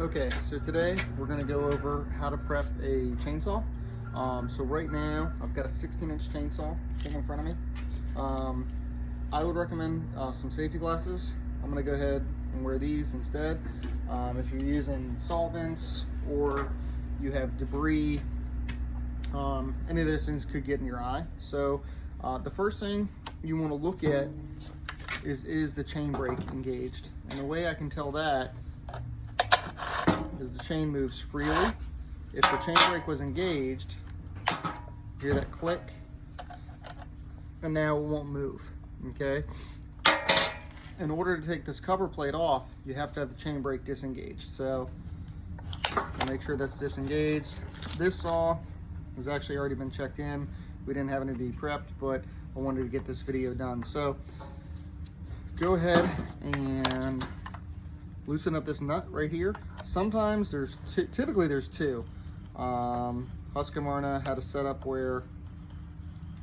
Okay, so today we're going to go over how to prep a chainsaw. So right now I've got a 16-inch chainsaw sitting in front of me. I would recommend some safety glasses. I'm going to go ahead and wear these instead. If you're using solvents or you have debris, any of those things could get in your eye. So the first thing you want to look at is the chain brake engaged. And the way I can tell that is the chain moves freely. If the chain brake was engaged, hear that click, and now it won't move, okay? In order to take this cover plate off, you have to have the chain brake disengaged. So I'll make sure that's disengaged. This saw has actually already been checked in. We didn't have any to be prepped, but I wanted to get this video done. So go ahead and loosen up this nut right here. Sometimes typically there's two. Husqvarna had a setup where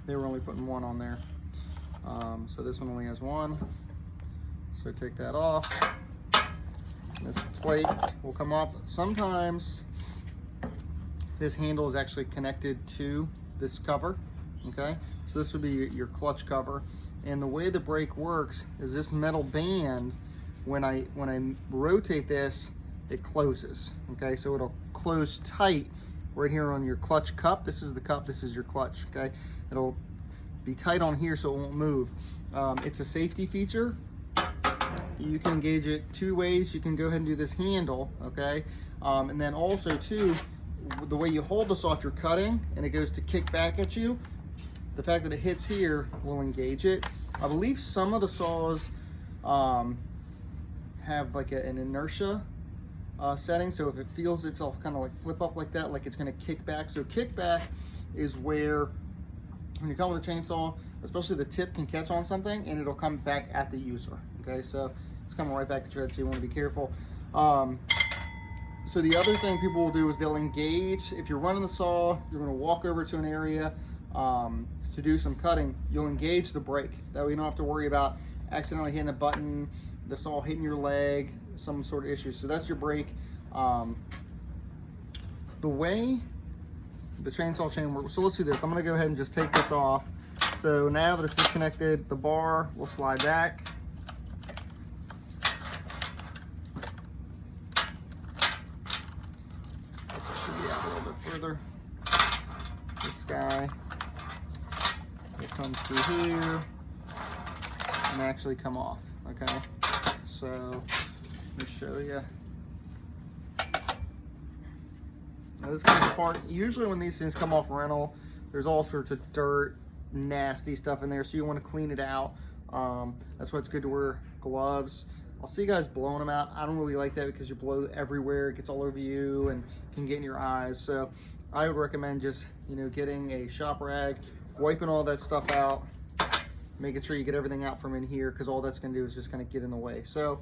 they were only putting one on there. So this one only has one. So take that off. This plate will come off. Sometimes this handle is actually connected to this cover, okay? So this would be your clutch cover. And the way the brake works is this metal band, when I rotate this, it closes, okay? So it'll close tight right here on your clutch cup. This is the cup, this is your clutch, okay? It'll be tight on here so it won't move. It's a safety feature. You can engage it two ways. You can go ahead and do this handle, okay? And then also too, the way you hold this off, you're cutting and it goes to kick back at you. The fact that it hits here will engage it. I believe some of the saws have like an inertia setting, so if it feels itself kind of like flip up like that, like it's going to kick back. So kickback is where when you come with a chainsaw, especially the tip can catch on something and it'll come back at the user, okay? So it's coming right back at your head, so you want to be careful. So the other thing people will do is they'll engage. If you're running the saw, you're going to walk over to an area to do some cutting, you'll engage the brake. That way you don't have to worry about accidentally hitting a button, the saw hitting your leg, some sort of issue. So that's your brake. The way the chainsaw chain works, so let's do this. I'm gonna go ahead and just take this off. So now that it's disconnected, the bar will slide back. This should be out a little bit further. This guy will come through here and actually come off, okay? So let me show you. Now this kind of part, usually when these things come off rental, there's all sorts of dirt, nasty stuff in there, so you want to clean it out. That's why it's good to wear gloves. I'll see you guys blowing them out. I don't really like that because you blow everywhere, it gets all over you and can get in your eyes. So I would recommend just, getting a shop rag, wiping all that stuff out, making sure you get everything out from in here, because all that's going to do is just kind of get in the way. So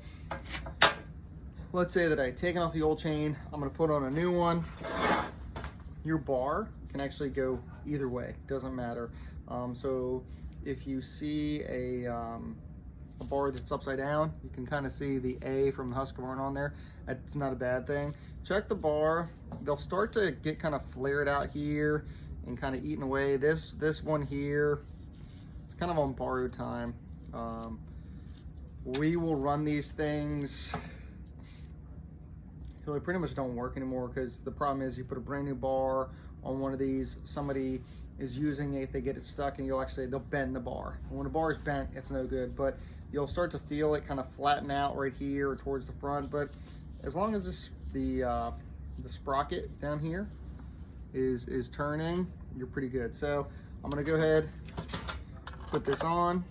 let's say that I had taken off the old chain, I'm going to put on a new one. Your bar can actually go either way, doesn't matter. So if you see a bar that's upside down, you can kind of see the A from the Husqvarna on there. That's not a bad thing. Check the bar. They'll start to get kind of flared out here and kind of eaten away. This one here, it's kind of on borrowed time. We will run these things till they pretty much don't work anymore, because the problem is you put a brand new bar on one of these, somebody is using it, they get it stuck, and they'll bend the bar. And when the bar is bent, it's no good, but you'll start to feel it kind of flatten out right here or towards the front. But as long as the sprocket down here is turning, you're pretty good. So I'm gonna go ahead, put this on,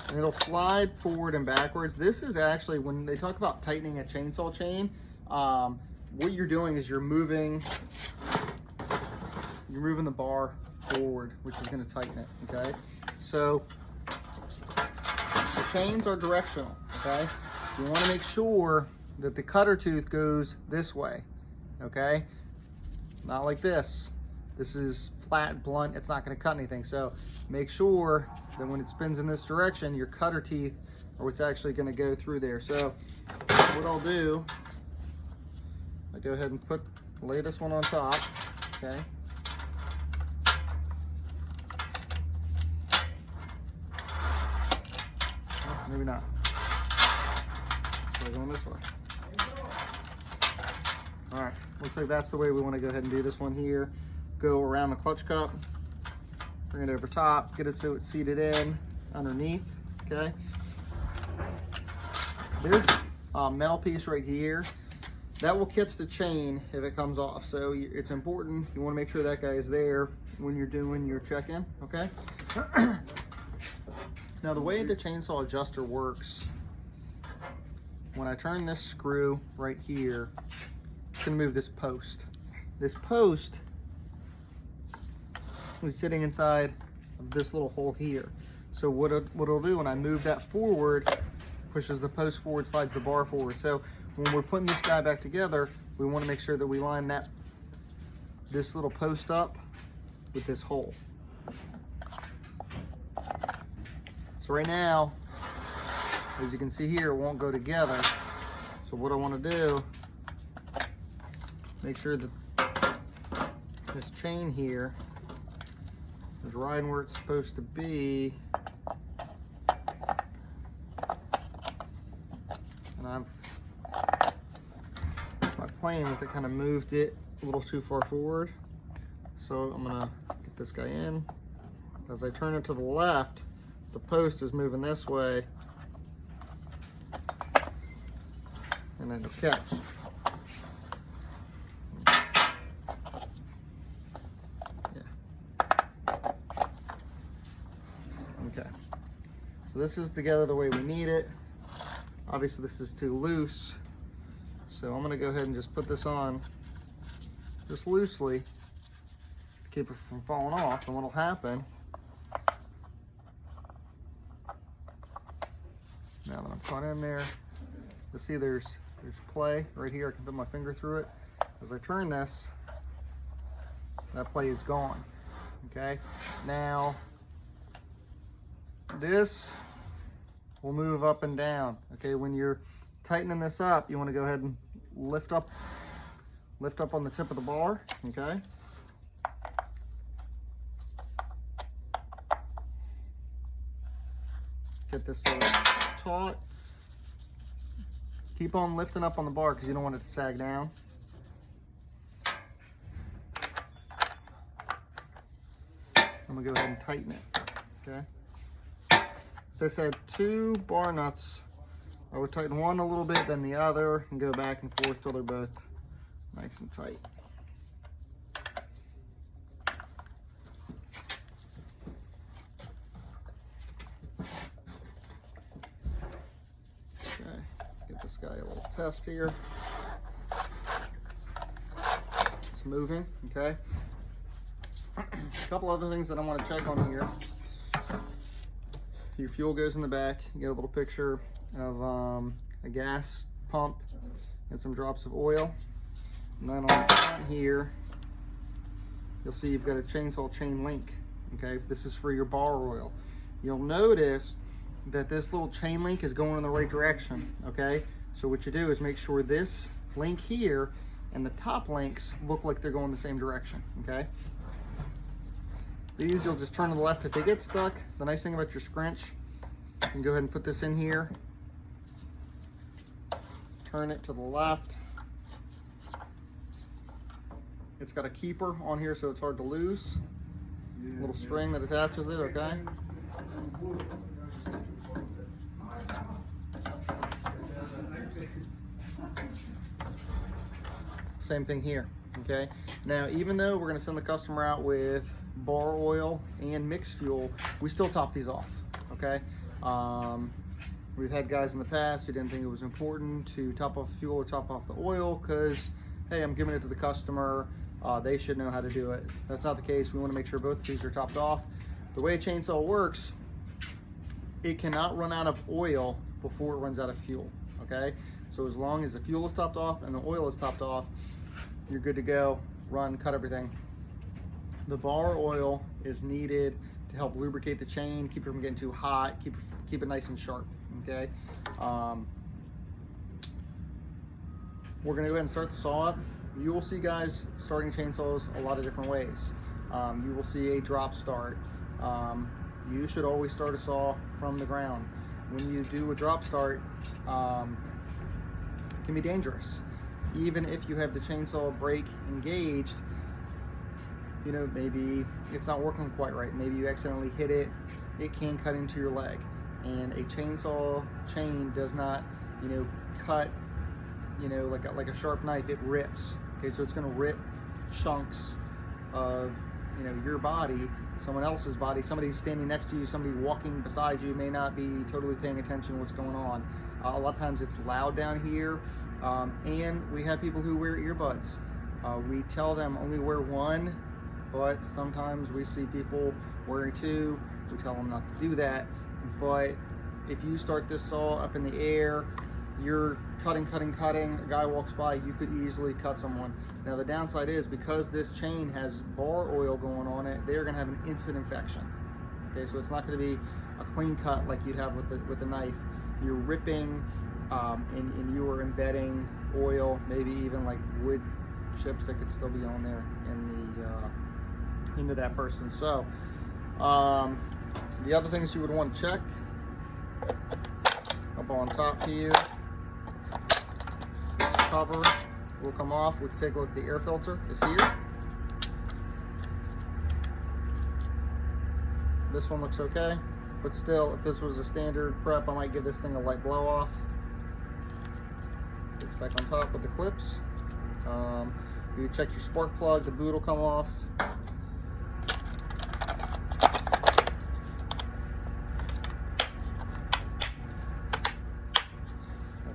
and it'll slide forward and backwards. This is actually, when they talk about tightening a chainsaw chain, what you're doing is you're moving the bar forward, which is going to tighten it, okay? So the chains are directional, okay? You want to make sure that the cutter tooth goes this way, okay? Not like this. This is flat, blunt, it's not going to cut anything. So make sure that when it spins in this direction, your cutter teeth or what's actually going to go through there. So what I'll do, I go ahead and lay this one on top, okay? Oh, maybe not. Going this way. All right, looks like that's the way we want to go ahead and do this one here. Go around the clutch cup, bring it over top, get it so it's seated in underneath, okay? This metal piece right here, that will catch the chain if it comes off. So it's important, you want to make sure that guy is there when you're doing your check-in, okay? Now the way the chainsaw adjuster works, when I turn this screw right here, it's gonna move this post. This post is sitting inside of this little hole here. So what it'll do when I move that forward, pushes the post forward, slides the bar forward. So when we're putting this guy back together, we wanna make sure that we line this little post up with this hole. So right now, as you can see here, it won't go together. So what I want to do, make sure that this chain here is riding where it's supposed to be. And by playing with it, kind of moved it a little too far forward. So I'm gonna get this guy in. As I turn it to the left, the post is moving this way, and then it'll catch. Yeah. Okay. So this is together the way we need it. Obviously this is too loose, so I'm gonna go ahead and just put this on just loosely to keep it from falling off. And what'll happen, now that I'm caught in there, you'll see there's play right here. I can put my finger through it. As I turn this, that play is gone. Okay, now this will move up and down. Okay, when you're tightening this up, you want to go ahead and lift up on the tip of the bar. Okay, get this taut. Keep on lifting up on the bar because you don't want it to sag down. I'm gonna go ahead and tighten it, okay? If this had 2 bar nuts, I would tighten one a little bit, then the other, and go back and forth till they're both nice and tight. This guy a little test here. It's moving, okay? A couple other things that I want to check on here. Your fuel goes in the back. You get a little picture of a gas pump and some drops of oil. And then on the front here, you'll see you've got a chainsaw chain link, okay? This is for your bar oil. You'll notice that this little chain link is going in the right direction, okay? So what you do is make sure this link here and the top links look like they're going the same direction, okay? These you'll just turn to the left if they get stuck. The nice thing about your scrunch, you can go ahead and put this in here, turn it to the left. It's got a keeper on here so it's hard to lose. A little string that attaches it, okay? Same thing here, okay? Now, even though we're gonna send the customer out with bar oil and mixed fuel, we still top these off, okay? We've had guys in the past who didn't think it was important to top off the fuel or top off the oil because, hey, I'm giving it to the customer, they should know how to do it. That's not the case. We wanna make sure both of these are topped off. The way a chainsaw works, it cannot run out of oil before it runs out of fuel, okay? So as long as the fuel is topped off and the oil is topped off, you're good to go, run, cut everything. The bar oil is needed to help lubricate the chain, keep it from getting too hot, keep it nice and sharp, okay? We're gonna go ahead and start the saw up. You will see guys starting chainsaws a lot of different ways. You will see a drop start. You should always start a saw from the ground. When you do a drop start, it can be dangerous. Even if you have the chainsaw brake engaged, you know, maybe it's not working quite right. Maybe you accidentally hit it. It can cut into your leg. And a chainsaw chain does not, you know, cut, you know, like a sharp knife. It rips. Okay, so it's going to rip chunks of, you know, your body, someone else's body, somebody standing next to you, somebody walking beside you may not be totally paying attention to what's going on. A lot of times it's loud down here, and we have people who wear earbuds. We tell them only wear one, but sometimes we see people wearing two. We tell them not to do that. But if you start this saw up in the air, you're cutting, a guy walks by, you could easily cut someone. Now the downside is, because this chain has bar oil going on it, they're gonna have an instant infection. Okay, so it's not gonna be a clean cut like you'd have with the knife. You're ripping and you are embedding oil, maybe even like wood chips that could still be on there in the into that person. So the other things you would want to check up on top here, this cover will come off. We can take a look at the air filter. Is here. This one looks okay, but still, if this was a standard prep, I might give this thing a light blow off. It's back on top with the clips. You check your spark plug, the boot will come off.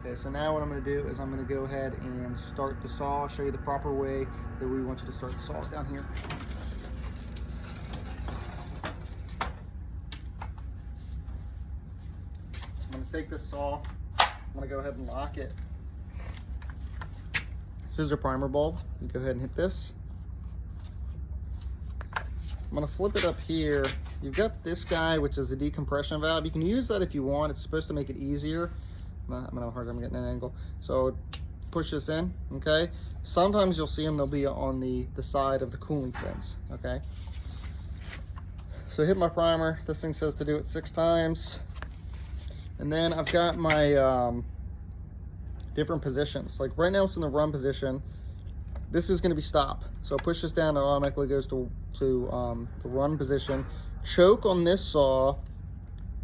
Okay, so now what I'm going to do is I'm going to go ahead and start the saw. I'll show you the proper way that we want you to start the saws down here. I'm going to take this saw, I'm going to go ahead and lock it. This is a primer bulb. You go ahead and hit this. I'm going to flip it up here. You've got this guy, which is a decompression valve. You can use that if you want. It's supposed to make it easier. I'm having a hard time getting an angle. So push this in, okay? Sometimes you'll see them, they'll be on the side of the cooling fins, okay? So hit my primer. This thing says to do it 6 times. And then I've got my different positions. Like right now it's in the run position. This is gonna be stop. So push this down, it automatically goes to the run position. Choke on this saw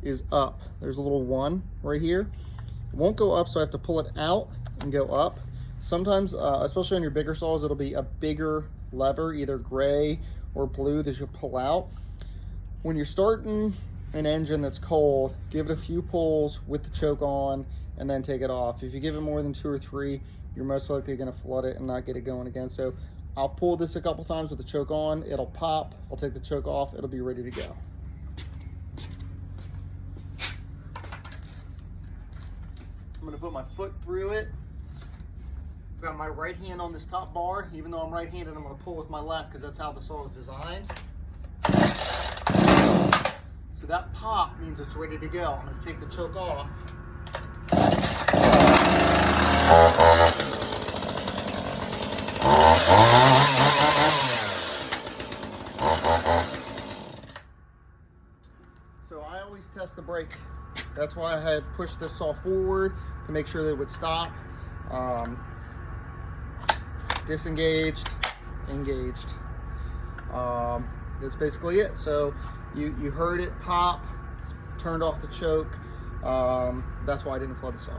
is up. There's a little 1 right here. It won't go up, so I have to pull it out and go up. Sometimes, especially on your bigger saws, it'll be a bigger lever, either gray or blue, that you pull out. When you're starting an engine that's cold, give it a few pulls with the choke on and then take it off. If you give it more than 2 or 3, you're most likely gonna flood it and not get it going again. So I'll pull this a couple times with the choke on, it'll pop, I'll take the choke off, it'll be ready to go. I'm gonna put my foot through it. I've got my right hand on this top bar. Even though I'm right-handed, I'm gonna pull with my left because that's how the saw is designed. So that pop means it's ready to go. I'm gonna take the choke off. So I always test the brake. That's why I had pushed this saw forward to make sure that it would stop. Disengaged, engaged. That's basically it. So you heard it pop, turned off the choke. That's why I didn't flood the saw.